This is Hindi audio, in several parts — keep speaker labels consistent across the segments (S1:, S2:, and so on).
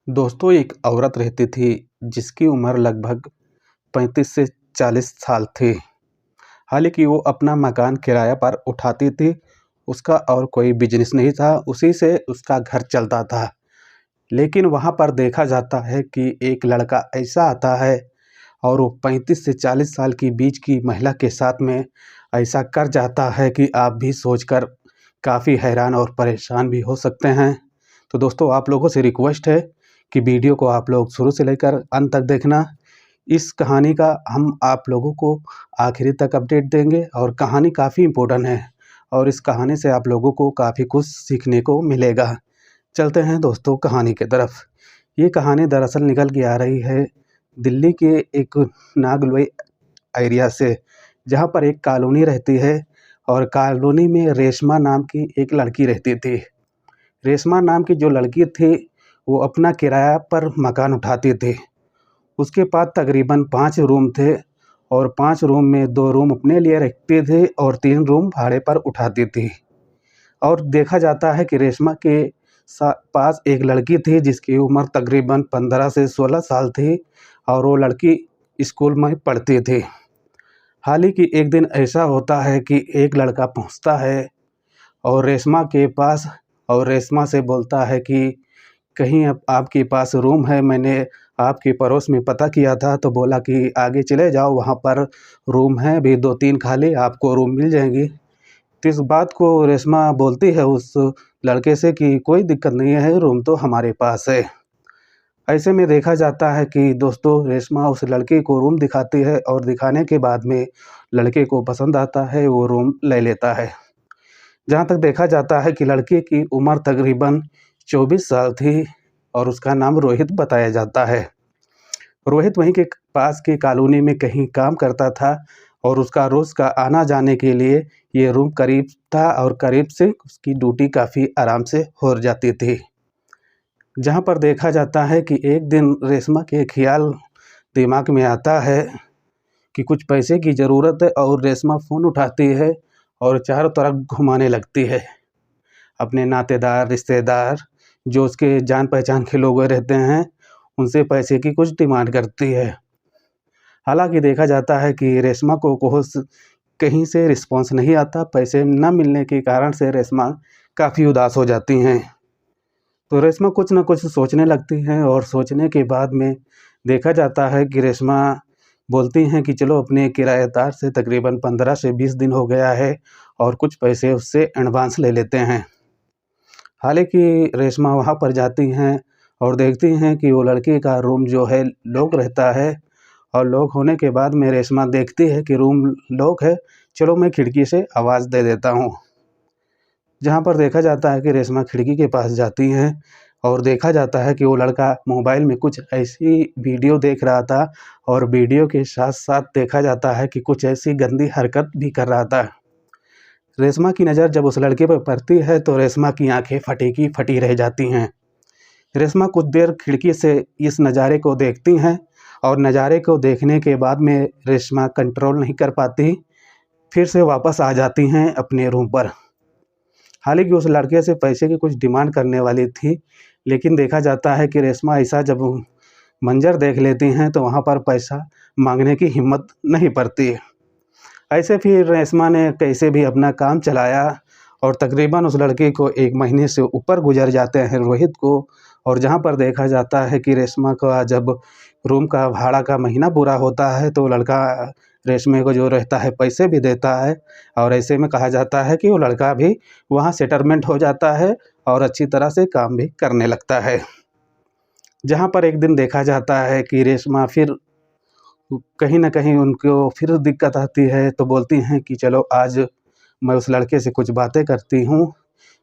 S1: दोस्तों, एक औरत रहती थी जिसकी उम्र लगभग 35 से 40 साल थी। हालाँकि वो अपना मकान किराया पर उठाती थी। उसका और कोई बिज़नेस नहीं था, उसी से उसका घर चलता था। लेकिन वहाँ पर देखा जाता है कि एक लड़का ऐसा आता है और वो 35 से 40 साल की बीच की महिला के साथ में ऐसा कर जाता है कि आप भी सोचकर काफ़ी हैरान और परेशान भी हो सकते हैं। तो दोस्तों, आप लोगों से रिक्वेस्ट है कि वीडियो को आप लोग शुरू से लेकर अंत तक देखना। इस कहानी का हम आप लोगों को आखिरी तक अपडेट देंगे और कहानी काफ़ी इम्पोर्टेंट है और इस कहानी से आप लोगों को काफ़ी कुछ सीखने को मिलेगा। चलते हैं दोस्तों कहानी की तरफ। ये कहानी दरअसल निकल के आ रही है दिल्ली के एक नागलोई एरिया से, जहाँ पर एक कॉलोनी रहती है और कॉलोनी में रेशमा नाम की एक लड़की रहती थी। रेशमा नाम की जो लड़की थी, वो अपना किराया पर मकान उठाती थी। उसके पास तकरीबन 5 रूम थे और 5 रूम में 2 रूम अपने लिए रखती थी और 3 रूम भाड़े पर उठाती थी। और देखा जाता है कि रेशमा के पास एक लड़की थी जिसकी उम्र तकरीबन 15 से 16 साल थी और वो लड़की स्कूल में पढ़ती थी। हाल ही कि एक दिन ऐसा होता है कि एक लड़का पहुंचता है और रेशमा के पास और रेशमा से बोलता है कि कहीं अब आपके पास रूम है, मैंने आपके पड़ोस में पता किया था तो बोला कि आगे चले जाओ, वहाँ पर रूम है अभी 2-3 खाली, आपको रूम मिल जाएंगी। तो इस बात को रेशमा बोलती है उस लड़के से कि कोई दिक्कत नहीं है, रूम तो हमारे पास है। ऐसे में देखा जाता है कि दोस्तों, रेशमा उस लड़के को रूम दिखाती है और दिखाने के बाद में लड़के को पसंद आता है, वो रूम ले लेता है। जहाँ तक देखा जाता है कि लड़के की उम्र तकरीबन 24 साल थी और उसका नाम रोहित बताया जाता है। रोहित वहीं के पास की कॉलोनी में कहीं काम करता था और उसका रोज़ का आना-जाने के लिए ये रूम करीब था और करीब से उसकी ड्यूटी काफ़ी आराम से हो जाती थी। जहाँ पर देखा जाता है कि एक दिन रेशमा के ख़्याल दिमाग में आता है कि कुछ पैसे की ज़रूरत है और रेशमा फ़ोन उठाती है और चारों तरफ घुमाने लगती है। अपने नातेदार, रिश्तेदार जो उसके जान-पहचान के लोग रहते हैं, उनसे पैसे की कुछ डिमांड करती है। हालाँकि देखा जाता है कि रेशमा को कोस कहीं से रिस्पॉन्स नहीं आता, पैसे न मिलने के कारण से रेशमा काफ़ी उदास हो जाती हैं। तो रेशमा कुछ न कुछ सोचने लगती हैं और सोचने के बाद में देखा जाता है कि रेशमा बोलती हैं कि चलो अपने किराएदार से तकरीबन 15 से 20 दिन हो गया है और कुछ पैसे उससे एडवांस ले लेते हैं। हालाँकि रेशमा वहाँ पर जाती हैं और देखती हैं कि वो लड़के का रूम जो है लॉक रहता है और लॉक होने के बाद में रेशमा देखती है कि रूम लॉक है, चलो मैं खिड़की से आवाज़ दे देता हूँ। जहाँ पर देखा जाता है कि रेशमा खिड़की के पास जाती हैं और देखा जाता है कि वो लड़का मोबाइल में कुछ ऐसी वीडियो देख रहा था और वीडियो के साथ-साथ देखा जाता है कि कुछ ऐसी गंदी हरकत भी कर रहा था। रेशमा की नज़र जब उस लड़के पर पड़ती है तो रेशमा की आँखें फटी की फटी रह जाती हैं। रेशमा कुछ देर खिड़की से इस नज़ारे को देखती हैं और नज़ारे को देखने के बाद में रेशमा कंट्रोल नहीं कर पाती, फिर से वापस आ जाती हैं अपने रूम पर। हालाँकि उस लड़के से पैसे की कुछ डिमांड करने वाली थी, लेकिन देखा जाता है कि रेशमा ऐसा जब मंज़र देख लेती हैं तो वहाँ पर पैसा माँगने की हिम्मत नहीं पड़ती। ऐसे फिर रेशमा ने कैसे भी अपना काम चलाया और तकरीबन उस लड़के को 1 महीने से ऊपर गुज़र जाते हैं रोहित को। और जहाँ पर देखा जाता है कि रेशमा का जब रूम का भाड़ा का महीना पूरा होता है तो लड़का रेशमा को जो रहता है पैसे भी देता है और ऐसे में कहा जाता है कि वो लड़का भी वहाँ सेटलमेंट हो जाता है और अच्छी तरह से काम भी करने लगता है। जहाँ पर एक दिन देखा जाता है कि रेशमा फिर कहीं न कहीं उनको फिर दिक्कत आती है तो बोलती हैं कि चलो आज मैं उस लड़के से कुछ बातें करती हूँ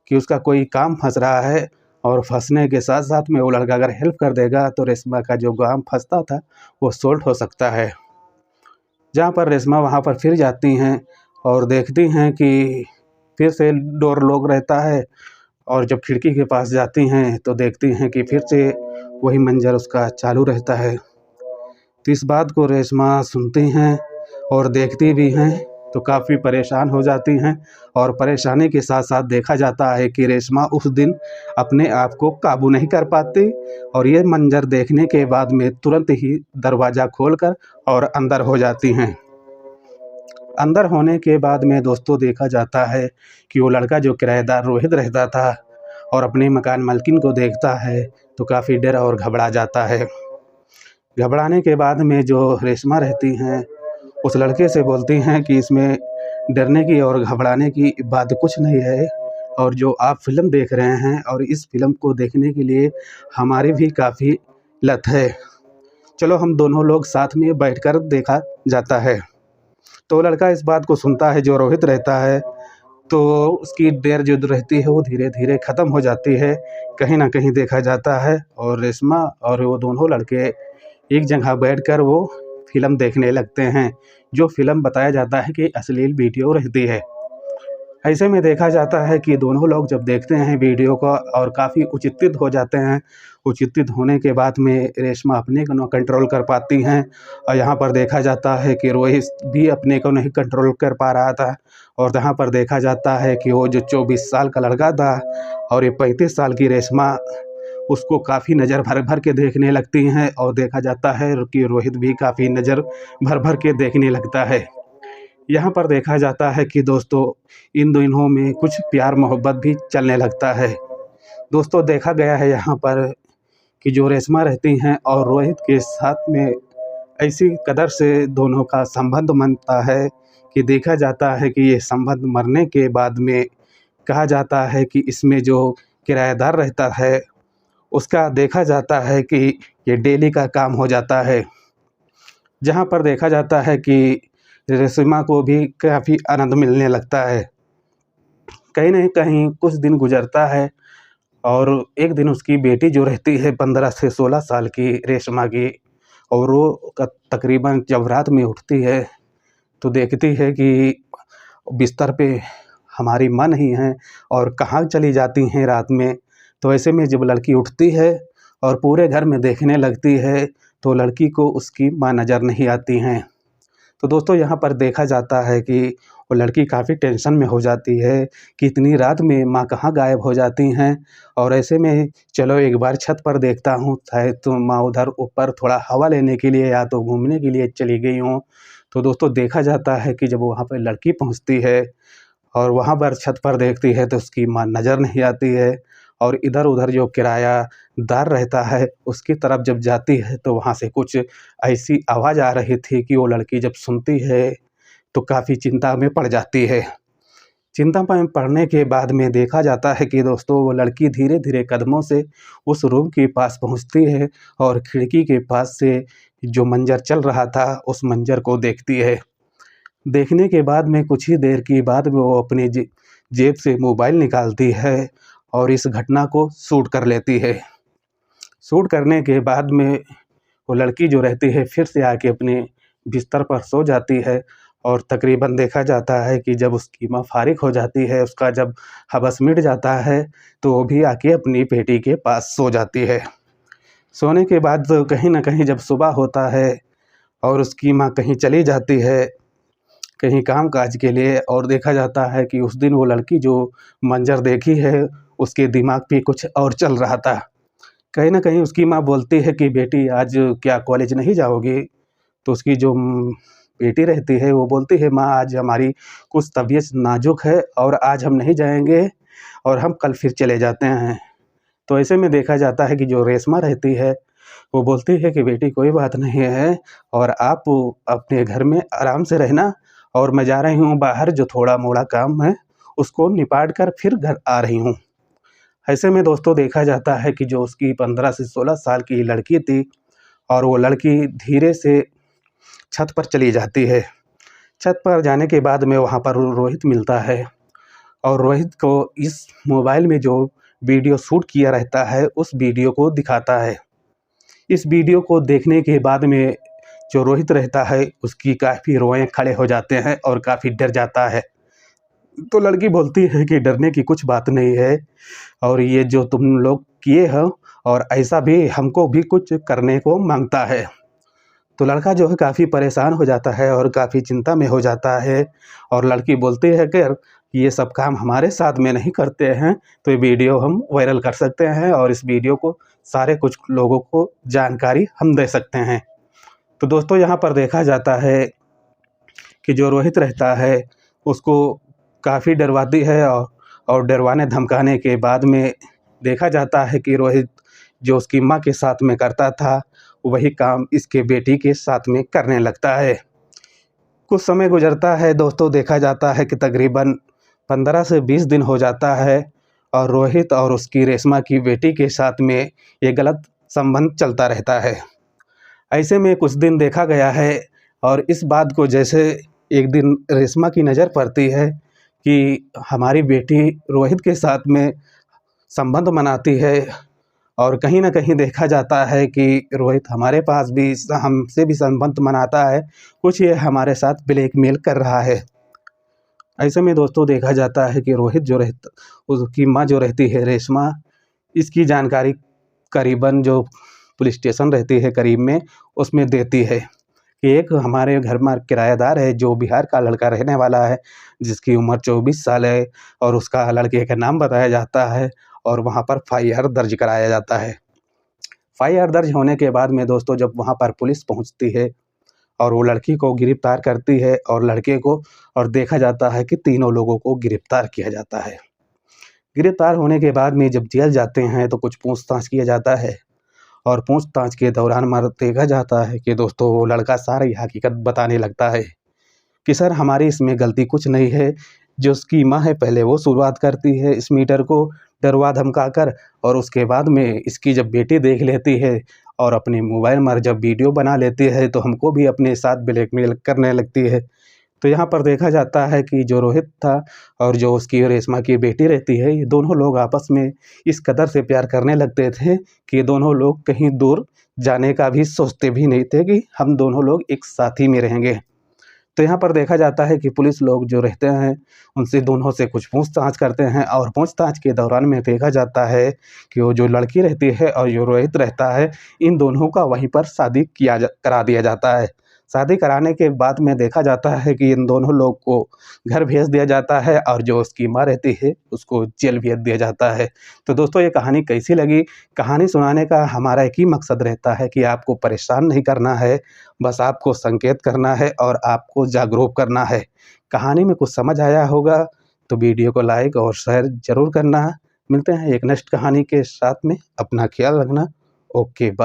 S1: कि उसका कोई काम फँस रहा है और फँसने के साथ-साथ में वो लड़का अगर हेल्प कर देगा तो रेशमा का जो काम फँसता था वो सॉल्व हो सकता है। जहाँ पर रेशमा वहाँ पर फिर जाती हैं और देखती हैं कि फिर से डोर लॉक रहता है और जब खिड़की के पास जाती हैं तो देखती हैं कि फिर से वही मंज़र उसका चालू रहता है। तो इस बात को रेशमा सुनती हैं और देखती भी हैं तो काफ़ी परेशान हो जाती हैं और परेशानी के साथ साथ देखा जाता है कि रेशमा उस दिन अपने आप को काबू नहीं कर पाती और ये मंजर देखने के बाद में तुरंत ही दरवाज़ा खोलकर और अंदर हो जाती हैं। अंदर होने के बाद में दोस्तों देखा जाता है कि वो लड़का जो किराएदार रोहित रहता था और अपने मकान मालकिन को देखता है तो काफ़ी डर और घबरा जाता है। घबराने के बाद में जो रेशमा रहती हैं उस लड़के से बोलती हैं कि इसमें डरने की और घबराने की बात कुछ नहीं है और जो आप फ़िल्म देख रहे हैं और इस फ़िल्म को देखने के लिए हमारी भी काफ़ी लत है। चलो हम दोनों लोग साथ में बैठकर देखा जाता है। तो लड़का इस बात को सुनता है जो रोहित रहता है, तो उसकी डर जो रहती है वो धीरे धीरे ख़त्म हो जाती है। कहीं ना कहीं देखा जाता है और रेशमा और वो दोनों लड़के एक जगह बैठकर वो फ़िल्म देखने लगते हैं, जो फ़िल्म बताया जाता है कि अश्लील वीडियो रहती है। ऐसे में देखा जाता है कि दोनों लोग जब देखते हैं वीडियो को और काफ़ी उचित हो जाते हैं। उचित होने के बाद में रेशमा अपने को न कंट्रोल कर पाती हैं और यहाँ पर देखा जाता है कि रोहित भी अपने को नहीं कंट्रोल कर पा रहा था और यहाँ पर देखा जाता है कि वो जो 24 साल का लड़का था और ये 35 साल की रेशमा उसको काफ़ी नज़र भर भर के देखने लगती हैं और देखा जाता है कि रोहित भी काफ़ी नज़र भर भर के देखने लगता है। यहाँ पर देखा जाता है कि दोस्तों इन दोनों में कुछ प्यार मोहब्बत भी चलने लगता है। दोस्तों देखा गया है यहाँ पर कि जो रेशमा रहती हैं और रोहित के साथ में ऐसी कदर से दोनों का संबंध बनता है कि देखा जाता है कि ये संबंध मरने के बाद में कहा जाता है कि इसमें जो किराएदार रहता है उसका देखा जाता है कि ये डेली का काम हो जाता है। जहाँ पर देखा जाता है कि रेशमा को भी काफ़ी आनंद मिलने लगता है। कहीं न कहीं कुछ दिन गुजरता है और एक दिन उसकी बेटी जो रहती है 15 से 16 साल की रेशमा की, और वो तकरीबन जब रात में उठती है तो देखती है कि बिस्तर पे हमारी माँ नहीं है और कहाँ चली जाती हैं रात में। तो ऐसे में जब लड़की उठती है और पूरे घर में देखने लगती है तो लड़की को उसकी माँ नज़र नहीं आती हैं। तो दोस्तों यहाँ पर देखा जाता है कि वो लड़की काफ़ी टेंशन में हो जाती है कि इतनी रात में माँ कहाँ गायब हो जाती हैं। और ऐसे में चलो एक बार छत पर देखता हूँ, शायद तो माँ उधर ऊपर थोड़ा हवा लेने के लिए या तो घूमने के लिए चली गई हों। तो दोस्तों देखा जाता है कि जब वहाँ पर लड़की पहुँचती है और वहाँ पर छत पर देखती है तो उसकी माँ नज़र नहीं आती है और इधर उधर जो किरायादार रहता है उसकी तरफ जब जाती है तो वहाँ से कुछ ऐसी आवाज़ आ रही थी कि वो लड़की जब सुनती है तो काफ़ी चिंता में पड़ जाती है। चिंता में पड़ने के बाद में देखा जाता है कि दोस्तों वो लड़की धीरे धीरे कदमों से उस रूम के पास पहुंचती है और खिड़की के पास से जो मंजर चल रहा था उस मंजर को देखती है। देखने के बाद में कुछ ही देर की बाद में वो अपनी जेब से मोबाइल निकालती है और इस घटना को शूट कर लेती है। शूट करने के बाद में वो लड़की जो रहती है फिर से आके अपने बिस्तर पर सो जाती है और तकरीबन देखा जाता है कि जब उसकी माँ फारिग हो जाती है, उसका जब हवस मिट जाता है तो वो भी आके अपनी बेटी के पास सो जाती है। सोने के बाद तो कहीं न कहीं जब सुबह होता है और उसकी माँ कहीं चली जाती है, कहीं काम काज के लिए, और देखा जाता है कि उस दिन वो लड़की जो मंजर देखी है उसके दिमाग पे कुछ और चल रहा था। कहीं न कहीं उसकी माँ बोलती है कि बेटी आज क्या कॉलेज नहीं जाओगी? तो उसकी जो बेटी रहती है वो बोलती है माँ आज हमारी कुछ तबीयत नाजुक है और आज हम नहीं जाएँगे और हम कल फिर चले जाते हैं। तो ऐसे में देखा जाता है कि जो रेशमा रहती है वो बोलती है कि बेटी कोई बात नहीं है और आप अपने घर में आराम से रहना और मैं जा रही हूँ बाहर, जो थोड़ा-मोड़ा काम है उसको निपाट कर फिर घर आ रही हूँ। ऐसे में दोस्तों देखा जाता है कि जो उसकी 15 से 16 साल की लड़की थी और वो लड़की धीरे से छत पर चली जाती है। छत पर जाने के बाद में वहाँ पर रोहित मिलता है और रोहित को इस मोबाइल में जो वीडियो शूट किया रहता है उस वीडियो को दिखाता है। इस वीडियो को देखने के बाद में जो रोहित रहता है उसकी काफ़ी रोएं खड़े हो जाते हैं और काफ़ी डर जाता है। तो लड़की बोलती है कि डरने की कुछ बात नहीं है और ये जो तुम लोग किए हो और ऐसा भी हमको भी कुछ करने को मांगता है। तो लड़का जो है काफ़ी परेशान हो जाता है और काफ़ी चिंता में हो जाता है और लड़की बोलती है कि ये सब काम हमारे साथ में नहीं करते हैं, तो ये वीडियो हम वायरल कर सकते हैं और इस वीडियो को सारे कुछ लोगों को जानकारी हम दे सकते हैं। तो दोस्तों यहाँ पर देखा जाता है कि जो रोहित रहता है उसको काफ़ी डरवाती है और डरवाने धमकाने के बाद में देखा जाता है कि रोहित जो उसकी माँ के साथ में करता था वही काम इसके बेटी के साथ में करने लगता है। कुछ समय गुजरता है दोस्तों, देखा जाता है कि तकरीबन 15 से 20 दिन हो जाता है और रोहित और उसकी रेशमा की बेटी के साथ में ये गलत संबंध चलता रहता है। ऐसे में कुछ दिन देखा गया है और इस बात को जैसे एक दिन रेशमा की नज़र पड़ती है कि हमारी बेटी रोहित के साथ में संबंध बनाती है और कहीं न कहीं देखा जाता है कि रोहित हमारे पास भी हमसे भी संबंध बनाता है, कुछ ये हमारे साथ ब्लैकमेल कर रहा है। ऐसे में दोस्तों देखा जाता है कि रोहित जो रहता उसकी माँ जो रहती है रेशमा, इसकी जानकारी करीबन जो पुलिस स्टेशन रहती है करीब में उसमें देती है कि एक हमारे घर में किराएदार है जो बिहार का लड़का रहने वाला है, जिसकी उम्र 24 साल है और उसका लड़के का नाम बताया जाता है और वहाँ पर FIR दर्ज कराया जाता है। FIR दर्ज होने के बाद में दोस्तों जब वहाँ पर पुलिस पहुँचती है और वो लड़की को गिरफ्तार करती है और लड़के को, और देखा जाता है कि तीनों लोगों को गिरफ्तार किया जाता है। गिरफ्तार होने के बाद में जब जेल जाते हैं तो कुछ पूछताछ किया जाता है और पूछताछ के दौरान देखा जाता है कि दोस्तों वो लड़का सारी हकीकत बताने लगता है कि सर हमारी इसमें गलती कुछ नहीं है। जो उसकी माँ है पहले वो शुरुआत करती है इस मैटर को डरवा धमका कर और उसके बाद में इसकी जब बेटी देख लेती है और अपने मोबाइल में जब वीडियो बना लेती है तो हमको भी अपने साथ ब्लैकमेल करने लगती है। तो यहाँ पर देखा जाता है कि जो रोहित था और जो उसकी रेशमा की बेटी रहती है, ये दोनों लोग आपस में इस कदर से प्यार करने लगते थे कि ये दोनों लोग कहीं दूर जाने का भी सोचते भी नहीं थे कि हम दोनों लोग एक साथ ही में रहेंगे। तो यहाँ पर देखा जाता है कि पुलिस लोग जो रहते हैं उनसे दोनों से कुछ पूछताछ करते हैं और पूछताछ के दौरान में देखा जाता है कि वो जो लड़की रहती है और जो रोहित रहता है, इन दोनों का वहीं पर शादी करा दिया जाता है। शादी कराने के बाद में देखा जाता है कि इन दोनों लोग को घर भेज दिया जाता है और जो उसकी माँ रहती है उसको जेल भेज दिया जाता है। तो दोस्तों ये कहानी कैसी लगी? कहानी सुनाने का हमारा एक ही मकसद रहता है कि आपको परेशान नहीं करना है, बस आपको संकेत करना है और आपको जागरूक करना है। कहानी में कुछ समझ आया होगा तो वीडियो को लाइक और शेयर ज़रूर करना। मिलते हैं एक नेक्स्ट कहानी के साथ में, अपना ख्याल रखना। Okay bye.